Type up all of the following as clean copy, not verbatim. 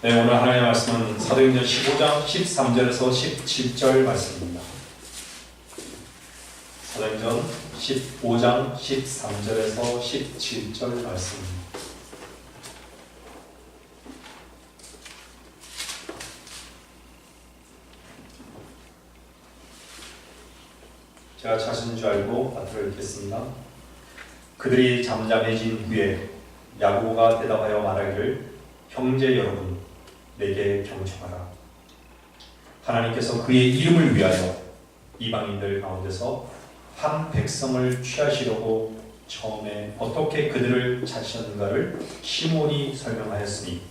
네, 오늘 하나님의 말씀은 사도행전 15장 13절에서 17절 말씀입니다. 사도행전 15장 13절에서 17절 말씀입니다. 제가 찾은 줄 알고 앞으로 읽겠습니다. 그들이 잠잠해진 후에 야고보가 대답하여 말하기를 형제 여러분 내게 경청하라. 하나님께서 그의 이름을 위하여 이방인들 가운데서 한 백성을 취하시려고 처음에 어떻게 그들을 찾으셨는가를 시몬이 설명하였으니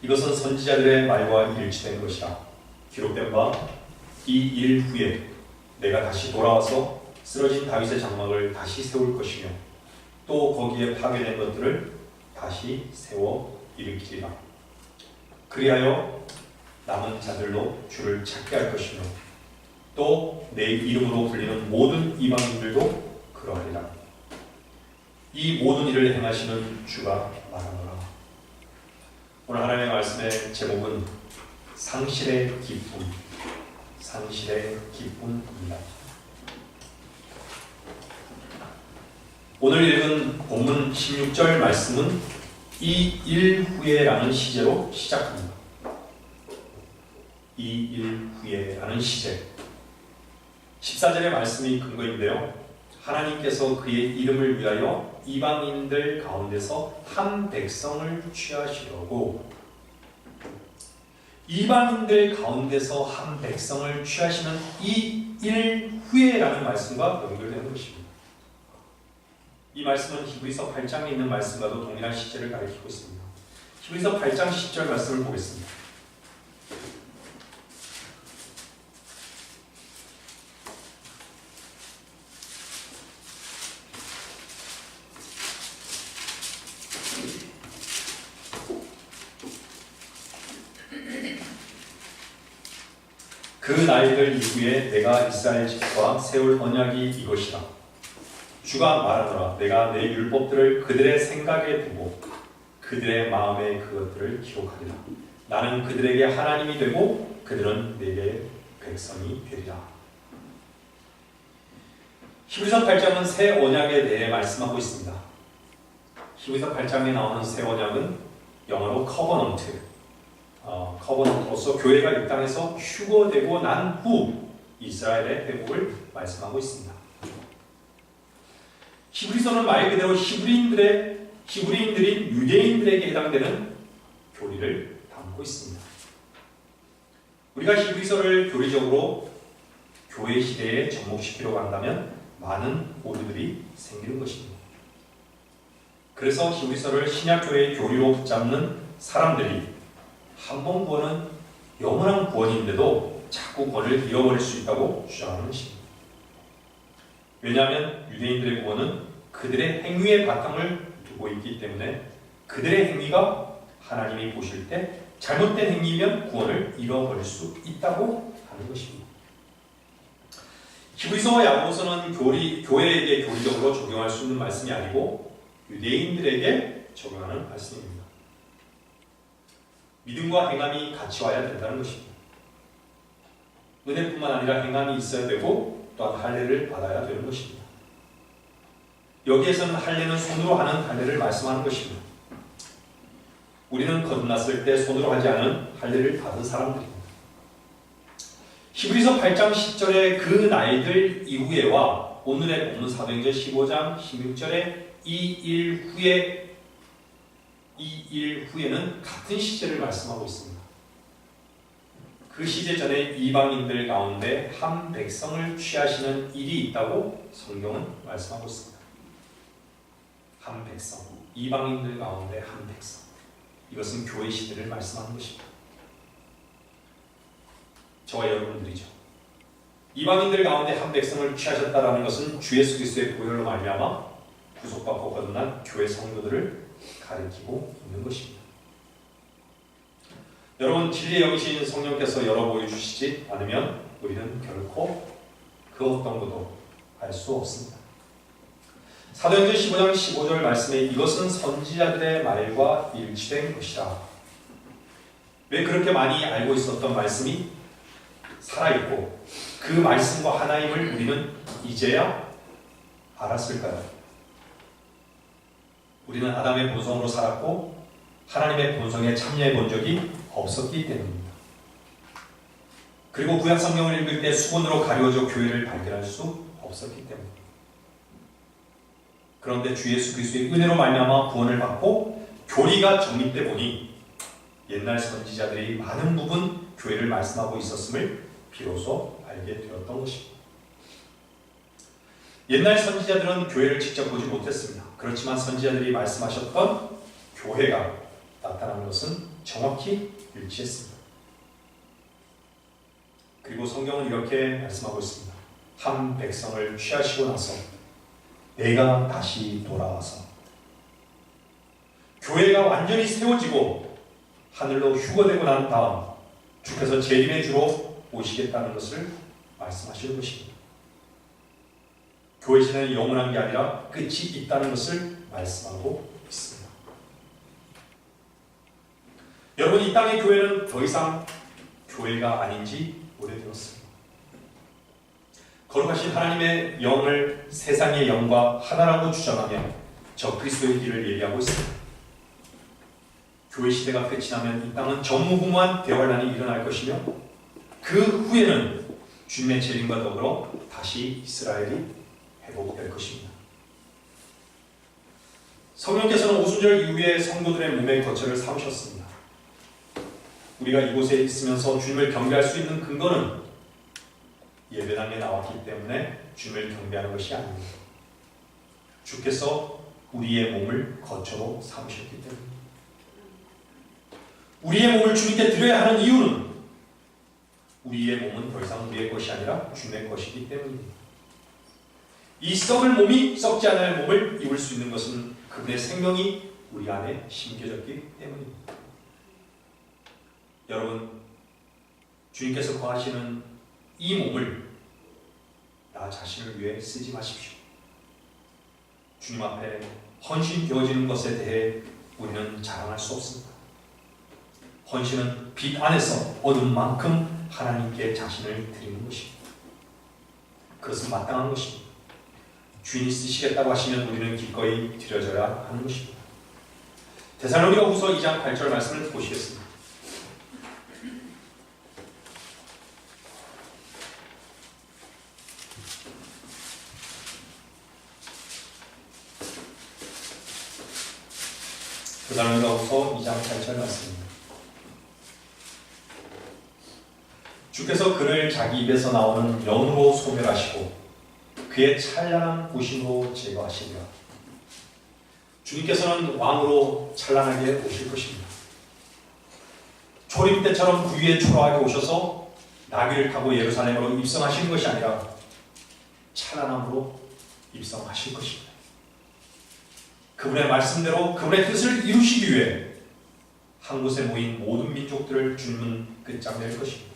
이것은 선지자들의 말과 일치된 것이라. 기록된 바 이 일 후에 내가 다시 돌아와서 쓰러진 다윗의 장막을 다시 세울 것이며 또 거기에 파괴된 것들을 다시 세워 일으키리라. 그리하여 남은 자들로 주를 찾게 할 것이며 또 내 이름으로 불리는 모든 이방인들도 그러하리라. 이 모든 일을 행하시는 주가 말하노라. 오늘 하나님의 말씀의 제목은 상실의 기쁨, 상실의 기쁨입니다. 오늘 읽은 본문 16절 말씀은 이 일 후에라는 시제로 시작합니다. 이 일 후에라는 시제. 14절의 말씀이 근거인데요. 하나님께서 그의 이름을 위하여 이방인들 가운데서 한 백성을 취하시려고, 이방인들 가운데서 한 백성을 취하시는 이 일 후에라는 말씀과 연결되는 것입니다. 이 말씀은 히브리서 8장에 있는 말씀과도 동일한 시제를 가리키고 있습니다. 히브리서 8장 10절 말씀을 보겠습니다. 그 날들 이후에 내가 이스라엘 집과 세울 언약이 이것이라. 주가 말하노라. 내가 내 율법들을 그들의 생각에 두고 그들의 마음에 그것들을 기록하리라. 나는 그들에게 하나님이 되고 그들은 내게 백성이 되리라. 히브리서 8장은 새 언약에 대해 말씀하고 있습니다. 히브리서 8장에 나오는 새 언약은 영어로 커버넌트로서 교회가 이 땅에서 휴거되고 난 후 이스라엘의 회복을 말씀하고 있습니다. 히브리서는 말 그대로 히브리인들인 유대인들에게 해당되는 교리를 담고 있습니다. 우리가 히브리서를 교리적으로 교회 시대에 접목시키려고 한다면 많은 오류들이 생기는 것입니다. 그래서 히브리서를 신약교회의 교리로 붙잡는 사람들이 한 번 구원은 영원한 구원인데도 자꾸 구원을 잃어버릴 수 있다고 주장하는 것입니다. 왜냐하면 유대인들의 구원은 그들의 행위의 바탕을 두고 있기 때문에 그들의 행위가 하나님이 보실 때 잘못된 행위이면 구원을 잃어버릴 수 있다고 하는 것입니다. 히브리서와 야고보서는 교회에게 교리적으로 적용할 수 있는 말씀이 아니고 유대인들에게 적용하는 말씀입니다. 믿음과 행함이 같이 와야 된다는 것입니다. 은혜뿐만 아니라 행함이 있어야 되고 또한 할례를 받아야 되는 것입니다. 여기에서는 할례는 손으로 하는 할례를 말씀하는 것입니다. 우리는 거듭났을 때 손으로 하지 않은 할례를 받은 사람들입니다. 히브리서 8장 10절의 그 날들 이후에와 오늘의 본문 사도행전 15장 16절의 이 일 후에는 같은 시제를 말씀하고 있습니다. 그 시제 전에 이방인들 가운데 한 백성을 취하시는 일이 있다고 성경은 말씀하고 있습니다. 한 백성, 이방인들 가운데 한 백성. 이것은 교회 시대를 말씀하는 것입니다. 저와 여러분들이죠. 이방인들 가운데 한 백성을 취하셨다라는 것은 주 예수 그리스도의 보혈로 말미암아 구속받고 거듭난 교회 성도들을 가리키고 있는 것입니다. 여러분, 진리 여기신 성령께서 열어 보여주시지 않으면 우리는 결코 그 어떤 것도 알 수 없습니다. 사도행전 15장 15절 말씀에 이것은 선지자들의 말과 일치된 것이라. 왜 그렇게 많이 알고 있었던 말씀이 살아있고 그 말씀과 하나임을 우리는 이제야 알았을까요? 우리는 아담의 본성으로 살았고 하나님의 본성에 참여해 본 적이 없었기 때문입니다. 그리고 구약 성경을 읽을 때 수건으로 가려져 교회를 발견할 수 없었기 때문입니다. 그런데 주 예수 그리스도의 은혜로 말미암아 구원을 받고 교리가 정립돼 보니 옛날 선지자들이 많은 부분 교회를 말씀하고 있었음을 비로소 알게 되었던 것입니다. 옛날 선지자들은 교회를 직접 보지 못했습니다. 그렇지만 선지자들이 말씀하셨던 교회가 나타난 것은 정확히 일치했습니다. 그리고 성경은 이렇게 말씀하고 있습니다. 한 백성을 취하시고 나서 내가 다시 돌아와서 교회가 완전히 세워지고 하늘로 휴거되고 난 다음 주께서 재림의 주로 오시겠다는 것을 말씀하시는 것입니다. 교회 시대는 영원한 게 아니라 끝이 있다는 것을 말씀하고 있습니다. 여러분, 이 땅의 교회는 더 이상 교회가 아닌지 오래되었습니다. 거룩하신 하나님의 영을 세상의 영과 하나라고 주장하며 저 그리스도의 길을 얘기하고 있습니다. 교회 시대가 끝이 나면 이 땅은 전무후무한 대환란이 일어날 것이며 그 후에는 주님의 재림과 더불어 다시 이스라엘이 회복될 것입니다. 성령께서는 오순절 이후에 성도들의 몸의 거처를 삼으셨습니다. 우리가 이곳에 있으면서 주님을 경배할 수 있는 근거는 예배당에 나왔기 때문에 주님을 경배하는 것이 아닙니다. 주께서 우리의 몸을 거처로 삼으셨기 때문입니다. 우리의 몸을 주님께 드려야 하는 이유는 우리의 몸은 더 이상 우리의 것이 아니라 주님의 것이기 때문입니다. 이 썩을 몸이 썩지 않을 몸을 입을 수 있는 것은 그분의 생명이 우리 안에 심겨졌기 때문입니다. 여러분, 주님께서 거하시는 이 몸을 나 자신을 위해 쓰지 마십시오. 주님 앞에 헌신되어지는 것에 대해 우리는 자랑할 수 없습니다. 헌신은 빛 안에서 얻은 만큼 하나님께 자신을 드리는 것입니다. 그것은 마땅한 것입니다. 주인이 쓰시겠다고 하시면 우리는 기꺼이 드려져야 하는 것입니다. 데살로니가 후서 2장 8절 말씀을 보시겠습니다. 데살로니가 후서 2장 8절 말씀입니다. 주께서 그를 자기 입에서 나오는 연으로 소멸하시고 그의 찬란한 부심으로 제거하시리라. 주님께서는 왕으로 찬란하게 오실 것입니다. 초림 때처럼 구유에 초라하게 오셔서 나귀를 타고 예루살렘으로 입성하시는 것이 아니라 찬란함으로 입성하실 것입니다. 그분의 말씀대로 그분의 뜻을 이루시기 위해 한 곳에 모인 모든 민족들을 주님은 끝장낼 것입니다.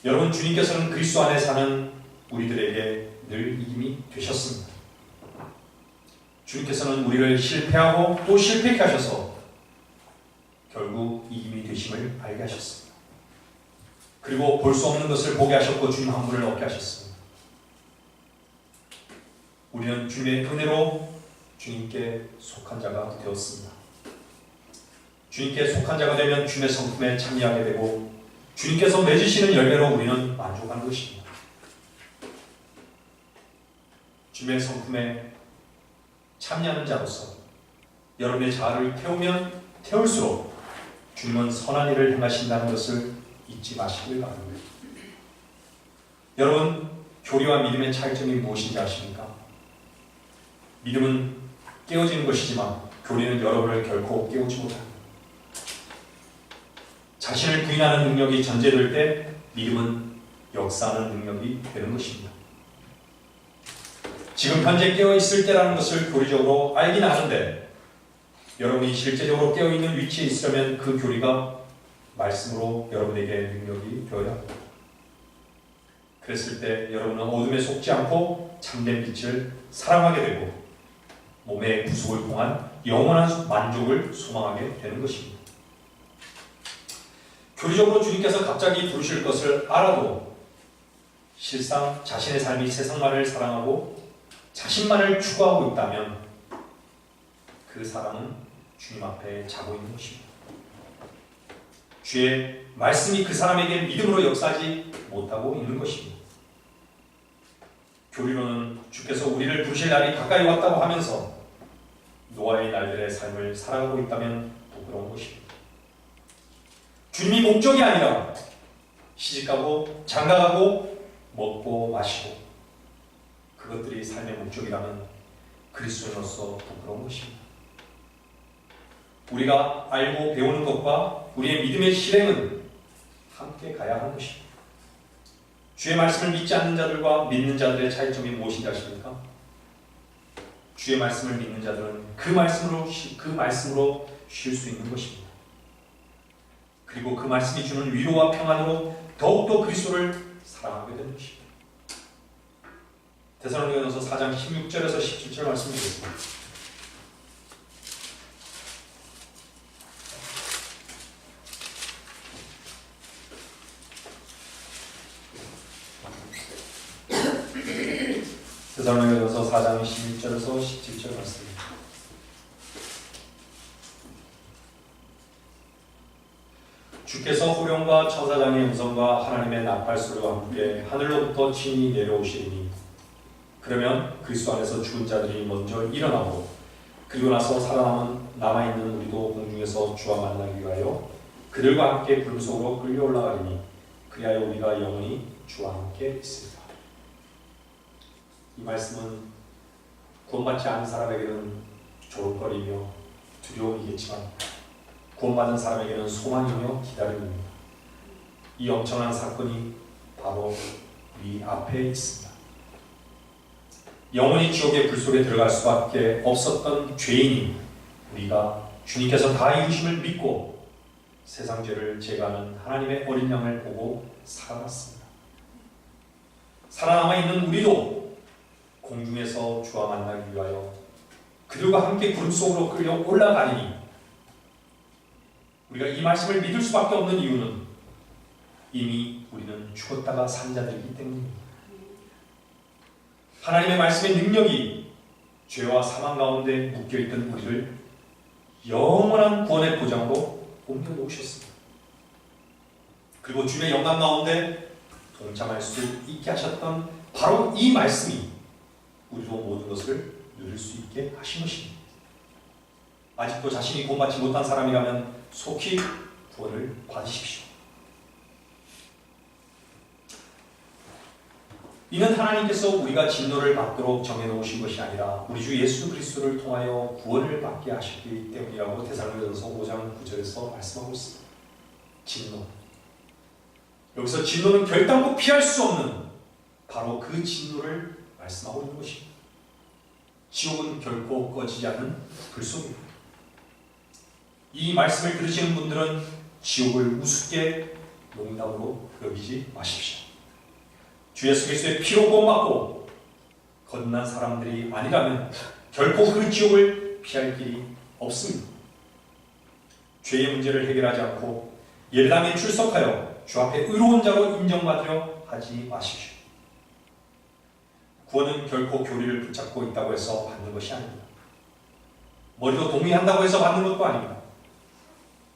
여러분, 주님께서는 그리스도 안에 사는 우리들에게 늘 이김이 되셨습니다. 주님께서는 우리를 실패하고 또 실패케 하셔서 결국 이김이 되심을 알게 하셨습니다. 그리고 볼 수 없는 것을 보게 하셨고 주님 한 분을 얻게 하셨습니다. 우리는 주님의 은혜로 주님께 속한 자가 되었습니다. 주님께 속한 자가 되면 주님의 성품에 참여하게 되고 주님께서 맺으시는 열매로 우리는 만족하는 것입니다. 주님의 성품에 참여하는 자로서 여러분의 자아를 태우면 태울수록 주님은 선한 일을 행하신다는 것을 잊지 마시길 바랍니다. 여러분, 교리와 믿음의 차이점이 무엇인지 아십니까? 믿음은 깨어지는 것이지만 교리는 여러분을 결코 깨우지 못합니다. 자신을 부인하는 능력이 전제될 때 믿음은 역사하는 능력이 되는 것입니다. 지금 현재 깨어있을 때라는 것을 교리적으로 알긴 아는데 여러분이 실제적으로 깨어있는 위치에 있으려면 그 교리가 말씀으로 여러분에게 능력이 되어야 합니다. 그랬을 때 여러분은 어둠에 속지 않고 참된 빛을 사랑하게 되고 몸의 구속을 통한 영원한 만족을 소망하게 되는 것입니다. 교리적으로 주님께서 갑자기 부르실 것을 알아도 실상 자신의 삶이 세상만을 사랑하고 자신만을 추구하고 있다면 그 사람은 주님 앞에 자고 있는 것입니다. 주의 말씀이 그 사람에게 믿음으로 역사하지 못하고 있는 것입니다. 교리로는 주께서 우리를 부르실 날이 가까이 왔다고 하면서 노아의 날들의 삶을 살아가고 있다면 부끄러운 것입니다. 주님이 목적이 아니라 시집가고 장가가고 먹고 마시고 그것들이 삶의 목적이라면 그리스도인으로서 부끄러운 것입니다. 우리가 알고 배우는 것과 우리의 믿음의 실행은 함께 가야 하는 것입니다. 주의 말씀을 믿지 않는 자들과 믿는 자들의 차이점이 무엇인지 아십니까? 주의 말씀을 믿는 자들은 그 말씀으로 쉴 수 있는 것입니다. 그리고 그 말씀이 주는 위로와 평안으로 더욱더 그리스도를 사랑하게 되는 것입니다. 데살로니가전서 4장 16절에서 17절 말씀 드리겠습니다. 데살로니가전서 4장 16절에서 17절 말씀입니다. 주께서 호령과 천사장의 음성과 하나님의 나팔 소리와 함께 하늘로부터 친히 내려오시리니 그러면 그리스도 안에서 죽은 자들이 먼저 일어나고 그리고 나서 살아남은 남아있는 우리도 공중에서 주와 만나기 위하여 그들과 함께 구름 속으로 끌려 올라가리니 그리하여 우리가 영원히 주와 함께 있으리라. 이 말씀은 구원받지 않은 사람에게는 조롱거리며 두려움이겠지만 구원받은 사람에게는 소망이며 기다림입니다. 이 엄청난 사건이 바로 우리 앞에 있습니다. 영원히 지옥의 불 속에 들어갈 수밖에 없었던 죄인이 우리가 주님께서 다 이루심을 믿고 세상 죄를 제거하는 하나님의 어린 양을 보고 살아났습니다. 살아남아 있는 우리도 공중에서 주와 만나기 위하여 그들과 함께 구름 속으로 끌려 올라가리니 우리가 이 말씀을 믿을 수밖에 없는 이유는 이미 우리는 죽었다가 산 자들이기 때문입니다. 하나님의 말씀의 능력이 죄와 사망 가운데 묶여있던 우리를 영원한 구원의 보장으로 옮겨놓으셨습니다. 그리고 주님의 영광 가운데 동참할 수 있게 하셨던 바로 이 말씀이 우리도 모든 것을 누릴 수 있게 하신 것입니다. 아직도 자신이 구원받지 못한 사람이라면 속히 구원을 받으십시오. 이는 하나님께서 우리가 진노를 받도록 정해놓으신 것이 아니라 우리 주 예수 그리스도를 통하여 구원을 받게 하셨기 때문이라고 데살로니가전서 5장 9절에서 말씀하고 있습니다. 진노. 여기서 진노는 결단코 피할 수 없는 바로 그 진노를 말씀하고 있는 것입니다. 지옥은 결코 꺼지지 않는 불 속입니다. 이 말씀을 들으시는 분들은 지옥을 우습게 농담으로 여기지 마십시오. 주 예수 그리스도의 피로 구원받고 거듭난 사람들이 아니라면 결코 그 지옥을 피할 길이 없습니다. 죄의 문제를 해결하지 않고 예배당에 출석하여 주 앞에 의로운 자로 인정받으려 하지 마십시오. 구원은 결코 교리를 붙잡고 있다고 해서 받는 것이 아닙니다. 머리도 동의한다고 해서 받는 것도 아닙니다.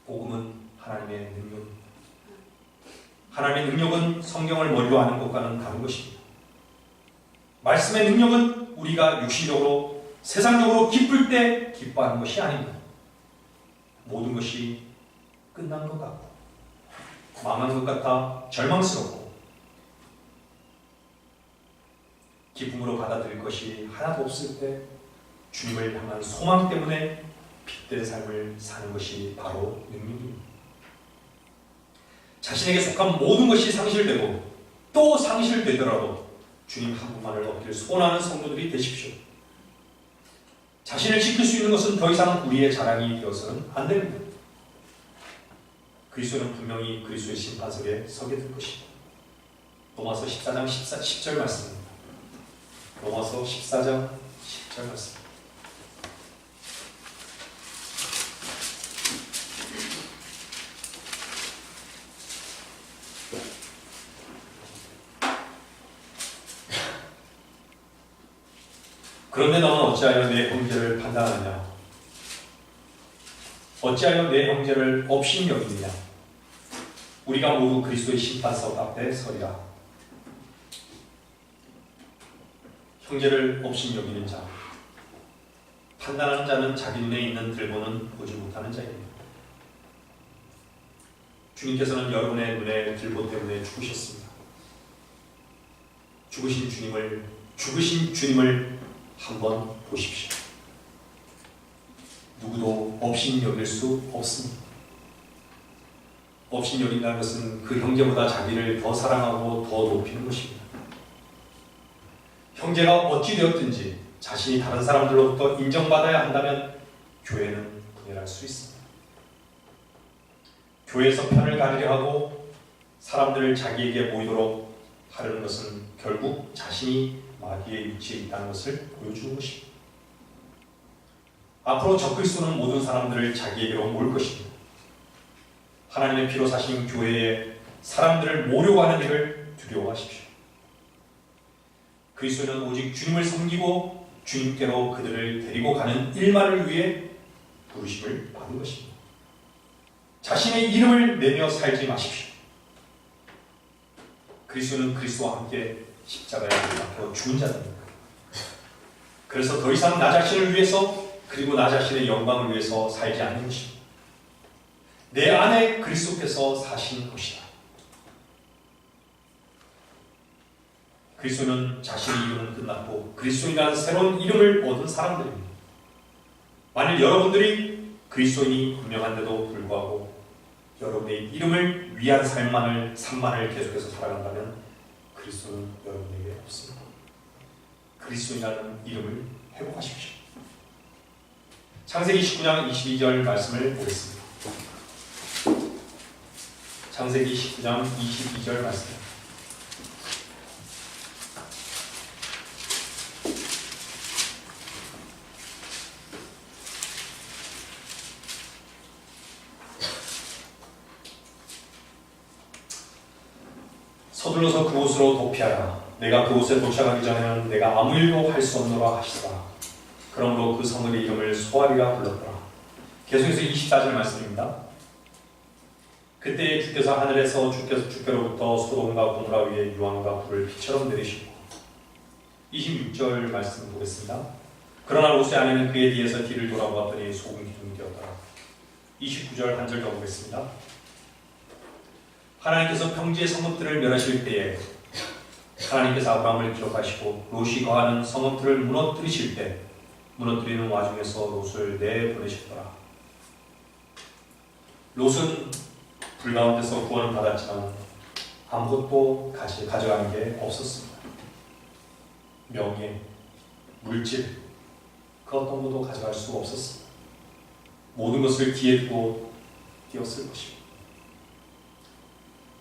복음은 하나님의 능력입니다. 하나님의 능력은 성경을 머리로 아는 것과는 다른 것입니다. 말씀의 능력은 우리가 육신적으로 세상적으로 기쁠 때 기뻐하는 것이 아닙니다. 모든 것이 끝난 것 같고 망한 것 같아 절망스럽고 기쁨으로 받아들일 것이 하나도 없을 때 주님을 향한 소망 때문에 핏된 삶을 사는 것이 바로 능력입니다. 자신에게 속한 모든 것이 상실되고 또 상실되더라도 주님 한 분만을 얻기를 소원하는 성도들이 되십시오. 자신을 지킬 수 있는 것은 더 이상 우리의 자랑이 되어서는 안 됩니다. 그리스도는 분명히 그리스도의 심판석에 서게 될 것입니다. 로마서 14장 10절 말씀입니다. 로마서 14장 10절 말씀. 그런데 너는 어찌하여 내 형제를 판단하느냐? 어찌하여 내 형제를 업신 여기느냐? 우리가 모두 그리스도의 심판석 앞에 서리라. 형제를 업신 여기는 자, 판단하는 자는 자기 눈에 있는 들보는 보지 못하는 자입니다. 주님께서는 여러분의 눈에 들보 때문에 죽으셨습니다. 죽으신 주님을 한번 보십시오. 누구도 업신 여길 수 없습니다. 업신 여긴다는 것은 그 형제보다 자기를 더 사랑하고 더 높이는 것입니다. 형제가 어찌 되었든지 자신이 다른 사람들로부터 인정받아야 한다면 교회는 분열할 수 있습니다. 교회에서 편을 가리려 하고 사람들을 자기에게 모이도록 하려는 것은 결국 자신이 마귀의 위치에 있다는 것을 보여주는 것입니다. 앞으로 적그리스도는 모든 사람들을 자기에게로 모을 것입니다. 하나님의 피로 사신 교회에 사람들을 모으려고 하는 일을 두려워하십시오. 그리스도는 오직 주님을 섬기고 주님께로 그들을 데리고 가는 일만을 위해 부르심을 받은 것입니다. 자신의 이름을 내며 살지 마십시오. 그리스도는 그리스도와 함께 십자가에 박혀 죽은 자입니다. 그래서 더 이상 나 자신을 위해서 그리고 나 자신의 영광을 위해서 살지 않는 것입니다. 내 안에 그리스도께서 사신 것이다. 그리스도는 자신의 이름은 끝났고 그리스도인이라는 새로운 이름을 얻은 사람들입니다. 만일 여러분들이 그리스도인이 분명한데도 불구하고 여러분의 이름을 위한 삶만을 계속해서 살아간다면 그리스도는 여러분에게 없습니다. 그리스도인이라는 이름을 회복하십시오. 창세기 19장 22절 말씀을 보겠습니다. 창세기 19장 22절 말씀. 서둘러서 그곳으로 도피하라. 내가 그곳에 도착하기 전에는 내가 아무 일도 할 수 없노라 하시더라. 그러므로 그 성읍의 이름을 소알이라 불렀더라. 계속해서 24절 말씀입니다. 그때 주께서 하늘에서 주께로부터 소돔과 고모라 위에 유황과 불을 비처럼 내리시고 26절 말씀 보겠습니다. 그러나 롯의 아내는 그의 뒤에서 뒤를 돌아보았더니 소금 기둥이 되었더라. 29절 한 절 더 보겠습니다. 하나님께서 평지의 성읍들을 멸하실 때에 하나님께서 아브라함을 기억하시고 롯이 거하는 성읍들을 무너뜨리실 때 무너뜨리는 와중에서 롯을 내보내셨더라. 롯은 불 가운데서 구원을 받았지만 아무것도 가져간 게 없었습니다. 명예, 물질, 그 어떤 것도 가져갈 수 없었습니다. 모든 것을 뒤에 두고 뛰었을 것입니다.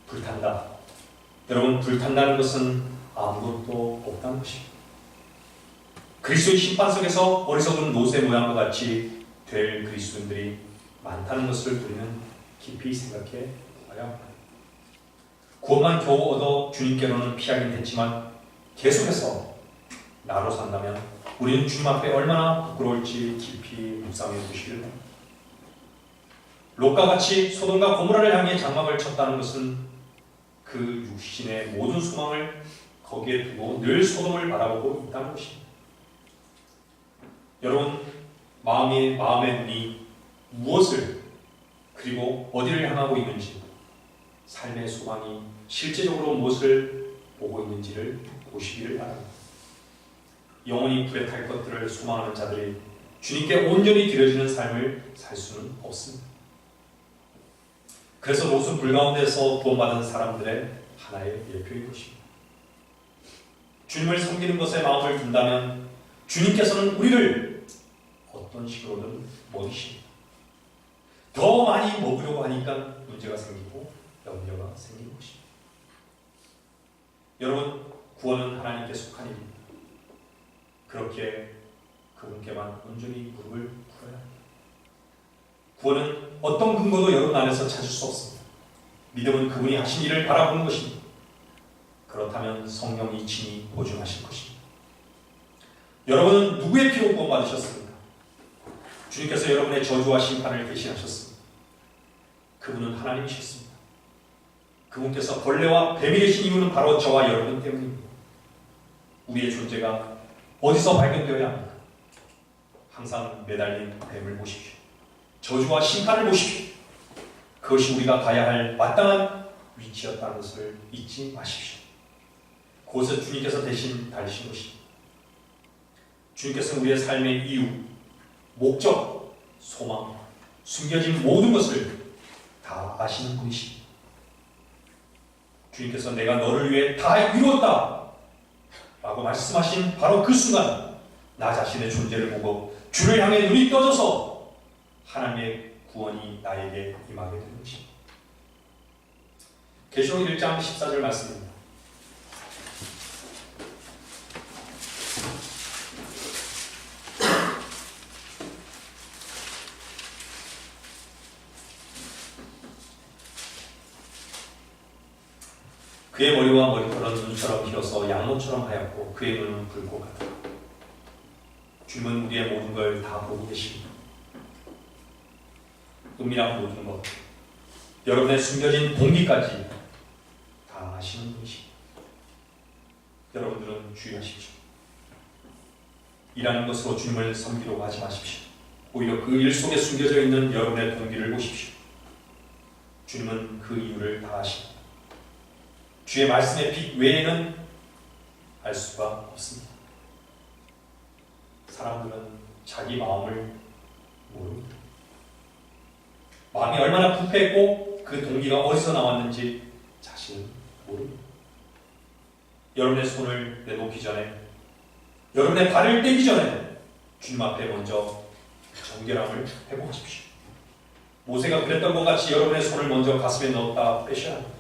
불탄다. 여러분, 불탄다는 것은 아무것도 없다는 것입니다. 그리스도의 심판석에서 어리석은 롯의 모양과 같이 될 그리스도인들이 많다는 것을 우리는 깊이 생각해 봐야 합니다. 구원만 겨우 얻어 주님께로는 피하긴 했지만 계속해서 나로 산다면 우리는 주님 앞에 얼마나 부끄러울지 깊이 묵상해 보시길 바랍니다. 롯과 같이 소돔과 고모라를 향해 장막을 쳤다는 것은 그 육신의 모든 소망을 거기에 두고 늘 소돔을 바라보고 있다는 것입니다. 여러분, 마음의 눈이 무엇을 그리고 어디를 향하고 있는지, 삶의 소망이 실제적으로 무엇을 보고 있는지를 보시기를 바랍니다. 영원히 불에 탈 것들을 소망하는 자들이 주님께 온전히 드려지는 삶을 살 수는 없습니다. 그래서 롯은 불 가운데서 구원받은 사람들의 하나의 예표인 것입니다. 주님을 섬기는 것에 마음을 둔다면 주님께서는 우리를 어떤 식으로든 먹이십니다. 더 많이 먹으려고 하니까 문제가 생기고 염려가 생기는 것입니다. 여러분, 구원은 하나님께 속한 일입니다. 그렇게 그분께만 온전히 무릎을 꿇어야 합니다. 구원은 어떤 근거도 여러분 안에서 찾을 수 없습니다. 믿음은 그분이 하신 일을 바라보는 것입니다. 그렇다면 성령이 친히 보증하실 것입니다. 여러분은 누구의 피로 구원받으셨습니까? 주님께서 여러분의 저주와 심판을 대신하셨습니다. 그분은 하나님이셨습니다. 그분께서 벌레와 뱀이 되신 이유는 바로 저와 여러분 때문입니다. 우리의 존재가 어디서 발견되어야 합니까? 항상 매달린 뱀을 보십시오. 저주와 심판을 보십시오. 그것이 우리가 가야 할 마땅한 위치였다는 것을 잊지 마십시오. 그것을 주님께서 대신 달리신 것입니다. 주님께서는 우리의 삶의 이유, 목적, 소망, 숨겨진 모든 것을 다 아시는 분이십니다. 주님께서 내가 너를 위해 다 이루었다 라고 말씀하신 바로 그 순간 나 자신의 존재를 보고 주를 향해 눈이 떠져서 하나님의 구원이 나에게 임하게 되는 것입니다. 계시록 1장 14절 말씀입니다. 그의 머리와 머리털은 눈처럼 길어서 양모처럼 하얗고 그의 눈은 불꽃 같다. 주님은 우리의 모든 걸 다 보고 계십니다. 은밀한 모든 것, 여러분의 숨겨진 동기까지 다 아시는 분이십니다. 여러분들은 주의하십시오. 일하는 것으로 주님을 섬기려고 하지 마십시오. 오히려 그 일 속에 숨겨져 있는 여러분의 동기를 보십시오. 주님은 그 이유를 다 아십니다. 주의 말씀의 빛 외에는 알 수가 없습니다. 사람들은 자기 마음을 모릅니다. 마음이 얼마나 부패했고 그 동기가 어디서 나왔는지 자신은 모릅니다. 여러분의 손을 내놓기 전에, 여러분의 발을 떼기 전에 주님 앞에 먼저 정결함을 회복하십시오. 모세가 그랬던 것 같이 여러분의 손을 먼저 가슴에 넣었다 빼셔야 합니다.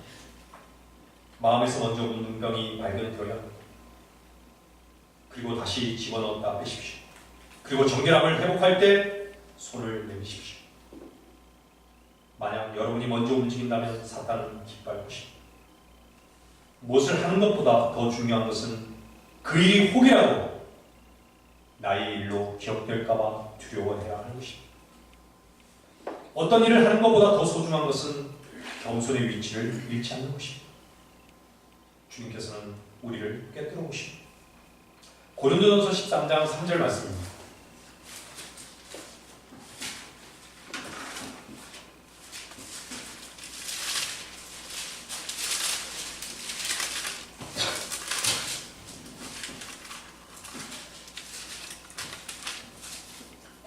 마음에서 먼저 문둥병이 발견되어야 합니다. 그리고 다시 집어넣었다 빼십시오. 그리고 정결함을 회복할 때 손을 내미십시오. 만약 여러분이 먼저 움직인다면 사탄은 기뻐할 것입니다. 무엇을 하는 것보다 더 중요한 것은 그 일이 혹이라도 나의 일로 기억될까봐 두려워해야 하는 것입니다. 어떤 일을 하는 것보다 더 소중한 것은 겸손의 위치를 잃지 않는 것입니다. 주님께서는 우리를 꿰뚫어 보십니다. 고린도전서 13장 3절 말씀입니다.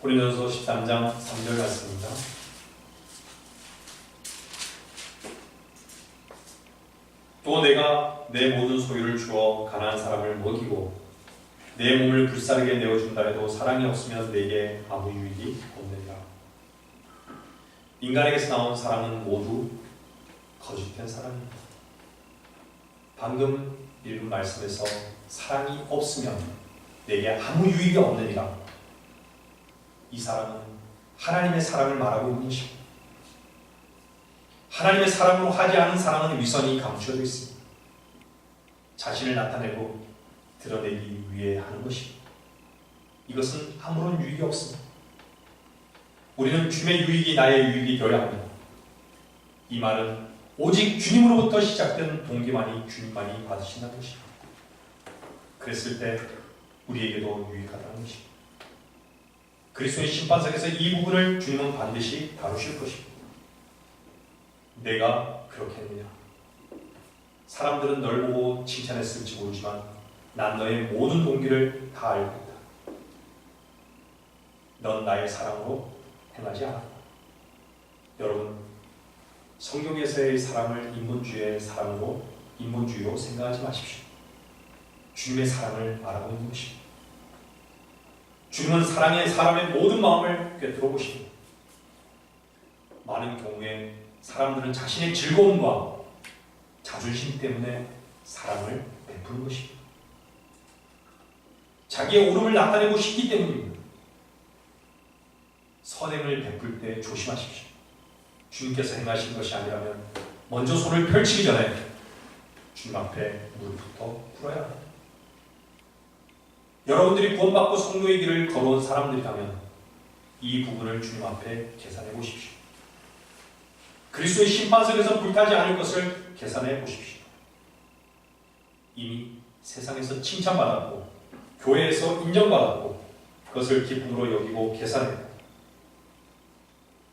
고린도전서 13장 3절 말씀입니다. 또 내가 내 모든 소유를 주어 가난한 사람을 먹이고 내 몸을 불사르게 내어준다 해도 사랑이 없으면 내게 아무 유익이 없느니라. 인간에게서 나온 사랑은 모두 거짓된 사랑입니다. 방금 읽은 말씀에서 사랑이 없으면 내게 아무 유익이 없느니라. 이 사랑은 하나님의 사랑을 말하고 있는 것입니다. 하나님의 사랑으로 하지 않은 사랑은 위선이 감추어져 있습니다. 자신을 나타내고 드러내기 위해 하는 것입니다. 이것은 아무런 유익이 없습니다. 우리는 주님의 유익이 나의 유익이 되어야 합니다. 이 말은 오직 주님으로부터 시작된 동기만이 주님만이 받으신다는 것입니다. 그랬을 때 우리에게도 유익하다는 것입니다. 그리스도의 심판석에서 이 부분을 주님은 반드시 다루실 것입니다. 내가 그렇게 했느냐? 사람들은 널 보고 칭찬했을지 모르지만 난 너의 모든 동기를 다 알고 있다. 넌 나의 사랑으로 행하지 않았다. 여러분, 성경에서의 사랑을 인본주의로 생각하지 마십시오. 주님의 사랑을 말하고 있는 것입니다. 주님은 사랑에 사람의 모든 마음을 꿰뚫어 보십니다. 많은 경우에 사람들은 자신의 즐거움과 자존심 때문에 사랑을 베푸는 것입니다. 자기의 옳음을 나타내고 싶기 때문입니다. 선행을 베풀 때 조심하십시오. 주님께서 행하신 것이 아니라면 먼저 손을 펼치기 전에 주님 앞에 무릎부터 꿇어야 합니다. 여러분들이 구원받고 성도의 길을 걸어온 사람들이라면 이 부분을 주님 앞에 계산해 보십시오. 그리스도의 심판석에서 불타지 않을 것을 계산해 보십시오. 이미 세상에서 칭찬받았고 교회에서 인정받았고 그것을 기쁨으로 여기고 계산했고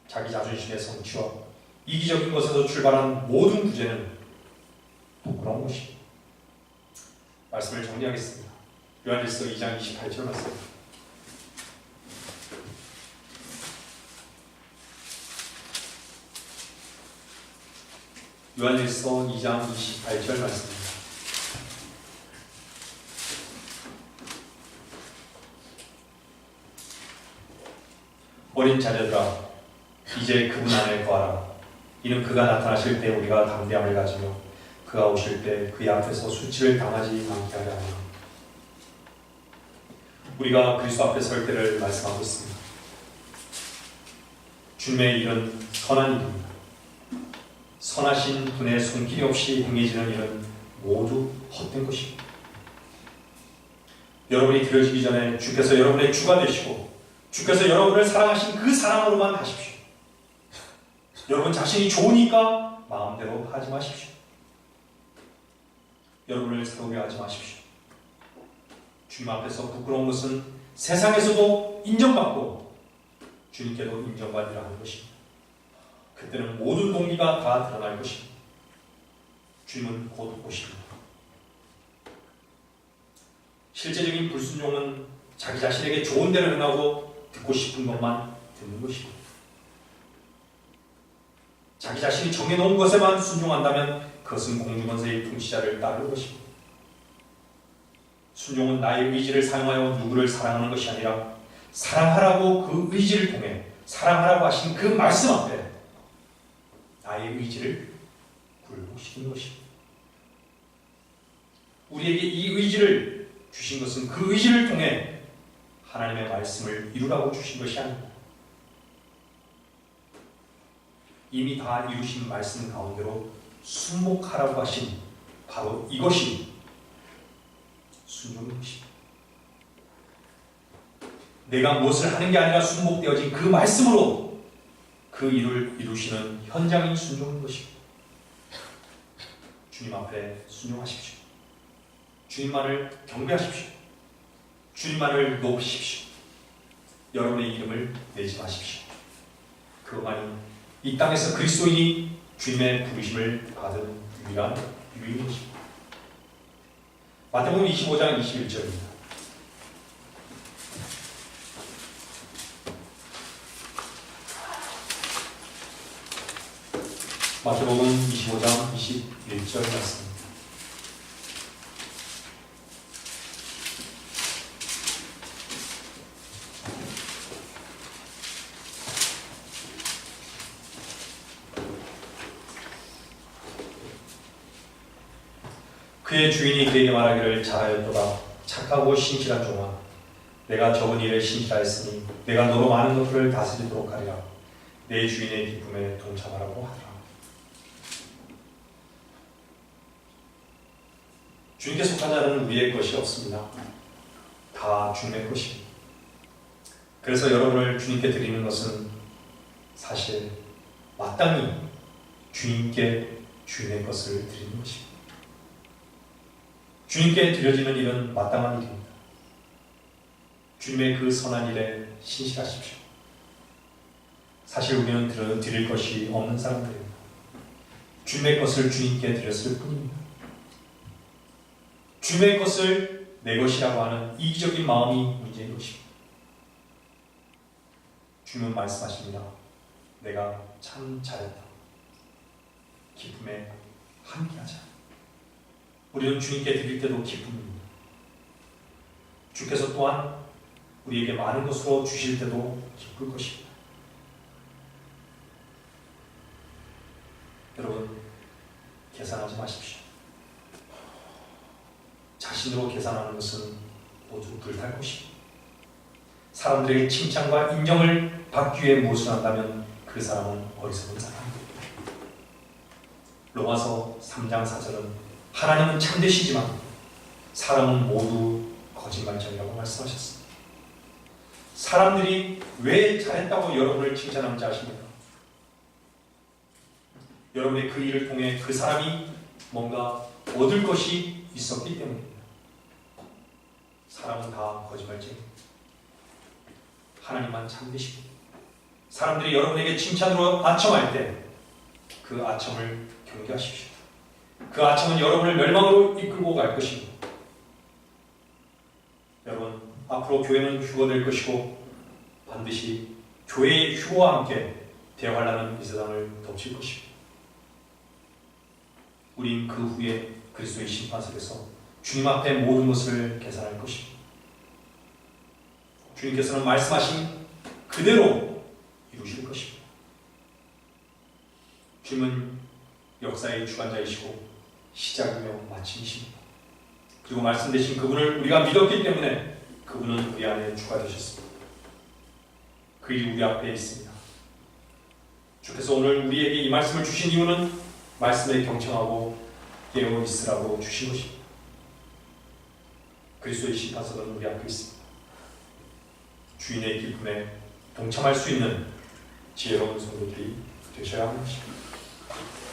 자기 자존심의 성취와 이기적인 것에서 출발한 모든 부재는 부끄러운 것입니다. 말씀을 정리하겠습니다. 요한일서 2장 28절 말씀. 요한일서 2장 28절 말씀입니다. 어린 자녀들아 이제 그분 안에 거하라. 이는 그가 나타나실 때 우리가 담대함을 가지며 그가 오실 때 그의 앞에서 수치를 당하지 않게 하려 하나. 우리가 그리스도 앞에 설 때를 말씀하고 있습니다. 주님의 일은 선한 일입니다. 선하신 분의 손길이 없이 행해지는 일은 모두 헛된 것입니다. 여러분이 드려지기 전에 주께서 여러분의 주가 되시고 주께서 여러분을 사랑하신 그 사랑으로만 하십시오. 여러분 자신이 좋으니까 마음대로 하지 마십시오. 여러분을 세우게 하지 마십시오. 주님 앞에서 부끄러운 것은 세상에서도 인정받고 주님께도 인정받으라 하는 것입니다. 그때는 모든 동기가 다 드러날 것입니다. 주님은 곧 오십니다. 실제적인 불순종은 자기 자신에게 좋은 대로 행하고 듣고 싶은 것만 듣는 것입니다. 자기 자신이 정해놓은 것에만 순종한다면 그것은 공주권세의 통치자를 따르는 것입니다. 순종은 나의 의지를 사용하여 누구를 사랑하는 것이 아니라 사랑하라고 그 의지를 통해 사랑하라고 하신 그 말씀 앞에 나의 의지를 굴복시키는 것입니다. 우리에게 이 의지를 주신 것은 그 의지를 통해 하나님의 말씀을 이루라고 주신 것이 아닙니다. 이미 다 이루신 말씀 가운데로 순복하라고 하신 바로 이것이 순종인 것입니다. 내가 무엇을 하는 게 아니라 순복되어진 그 말씀으로 그 일을 이루시는 현장인 순종인 것입니다. 주님 앞에 순종하십시오. 주님만을 경배하십시오. 주님만을 높이십시오. 여러분의 이름을 내지 마십시오. 그것만이 이 땅에서 그리스도인이 주님의 부르심을 받은 유일한 것입니다. 마태복음 25장 21절입니다. 마태복음 25장 21절 말씀입니다. 그의 주인이 그에게 말하기를 잘하였도다. 착하고 신실한 종아, 내가 적은 일에 신실하였으니 내가 너로 많은 것들을 다스리도록 하리라. 내 주인의 기쁨에 동참하라고 하더라. 주님께 속한 자는 우리의 것이 없습니다. 다 주님의 것입니다. 그래서 여러분을 주님께 드리는 것은 사실 마땅히 주님께 주인의 것을 드리는 것입니다. 주님께 드려지는 일은 마땅한 일입니다. 주님의 그 선한 일에 신실하십시오. 사실 우리는 드릴 것이 없는 사람들입니다. 주님의 것을 주님께 드렸을 뿐입니다. 주님의 것을 내 것이라고 하는 이기적인 마음이 문제인 것입니다. 주님은 말씀하십니다. 내가 참 잘했다. 기쁨에 함께하자. 우리는 주님께 드릴 때도 기쁨입니다. 주께서 또한 우리에게 많은 것으로 주실 때도 기쁠 것입니다. 여러분, 계산하지 마십시오. 자신으로 계산하는 것은 모두 불탈 것입니다. 사람들에게 칭찬과 인정을 받기 위해 모순한다면 그 사람은 어리석은 사람입니다. 로마서 3장 4절은 하나님은 참되시지만 사람은 모두 거짓말쟁이라고 말씀하셨습니다. 사람들이 왜 잘했다고 여러분을 칭찬하는지 아십니까? 여러분의 그 일을 통해 그 사람이 뭔가 얻을 것이 있었기 때문입니다. 사람은 다 거짓말쟁이. 하나님만 참되시고 사람들이 여러분에게 칭찬으로 아첨할 때 그 아첨을 경계하십시오. 그 아첨은 여러분을 멸망으로 이끌고 갈 것입니다. 여러분, 앞으로 교회는 휴거될 것이고 반드시 교회의 휴거와 함께 대환란은 이 세상을 덮칠 것입니다. 우린 그 후에 그리스도의 심판석에서 주님 앞에 모든 것을 계산할 것입니다. 주님께서는 말씀하신 그대로 이루실 것입니다. 주님은 역사의 주관자이시고 시작이며 마침이십니다. 그리고 말씀되신 그분을 우리가 믿었기 때문에 그분은 우리 안에 주가 되셨습니다. 그 일이 우리 앞에 있습니다. 주께서 오늘 우리에게 이 말씀을 주신 이유는 말씀에 경청하고 깨어 있으라고 주신 것입니다. 그리스도의 심판석은 우리 앞에 있습니다. 주인의 기쁨에 동참할 수 있는 지혜로운 성도들이 되셔야 하는 것입니다.